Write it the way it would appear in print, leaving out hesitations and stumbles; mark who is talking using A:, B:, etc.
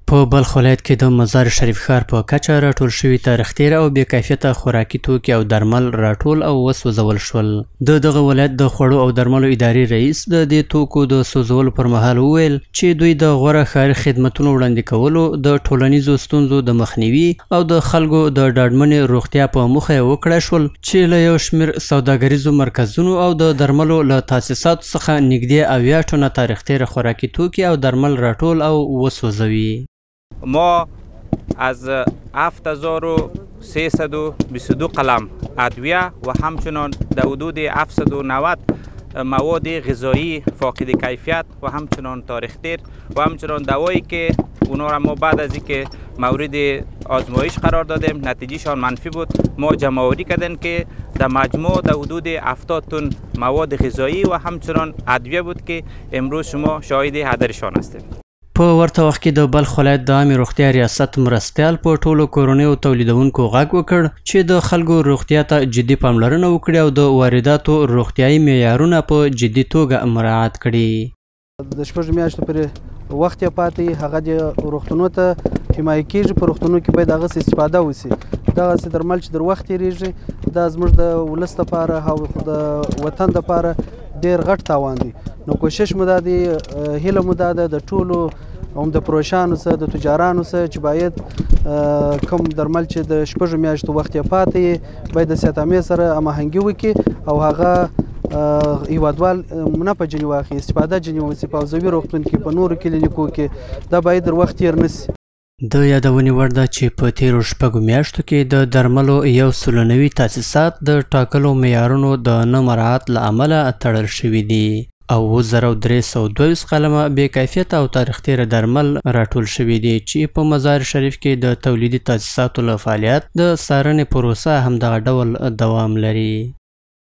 A: په بلخ ولایت کې د مزار شریف ښار په کچه راټول شوي تاریخ او بې کیفیته خوراکي توکي او درمل راټول او وسوځول شول. د دغه ولایت د خوړو او درملو ادارې رئیس د دې توکو د سوځولو پر مهال وویل چې دوی د غوره ښاري خدمتونو وړاندې کولو، د ټولنیزو ستونزو د مخنیوي او د خلکو د ډاډمنې روغتیا په موخه یې وکړای شول چې له یو شمېر سوداګریزو مرکزونو او د درملو له تاسیساتو څخه نږدې 80 ټنه تاریخ تیره خوراکي توکي او درمل راټول او وسوځوي.
B: ما از 7322 قلم ادویه و همچنان در حدود 790 مواد غذایی فاقد کیفیت و همچنان تاریخ تیر و همچنان دوایی که اونا را ما بعد از اینکه مورد آزمایش قرار دادیم نتیجهشان منفی بود، ما جمع آوری کردیم که در مجموع در حدود 70 تن مواد غذایی و همچنان ادویه بود که امروز شما شاهد هدرشان هستید.
A: په ورته وخت کې د بلخ ولایت د عامې روغتیا ریاست مرستیال په ټولو کورنیو تولیدونکو غږ وکړ چې د خلکو روغتیا ته جدي پاملرنه وکړي او د وارداتو روغتیایي معیارونه په جدي توګه مراعات کړي.
C: د شپږ میاشتو پورې وخت یې پاتې هغه د روغتونو ته حمایه کېږي. په روغتونو کې باید هغسې استفاده وشي. دغسې درمل چې در وخت تېرېږي دا زموږ د ولس دپاره او د وطن دپاره ډېر غټ تاوان دی. نو کوشش مو دا دی، هیله مو دا ده د ټولو هم د پروشانو سره د تجارانو سره چې باید کوم درمل چې د شپږو میاشتو وخت یې پاتې باید د صحتامې سره هماهنګي وکړي او هغه هیوادوال نه په جنې واخلي، استفاده جنې وشي په حوزوي روغتون کې، په نورو کلینیکو کې دا باید در وخت تېر نه شي.
A: د یادونې وړ ده چې په تیرو شپږو میاشتو کې د درملو 190 تاسیسات د ټاکلو معیارونو د نه مراعات له امله تړل شوي دي او 2322 قلمه بې کیفیته او تاریخ تیره درمل راټول شوي دي چې په مزار شریف کې د تولیدي تاسیساتو له فعالیت د څارنې پروسه همدغه ډول دوام لري.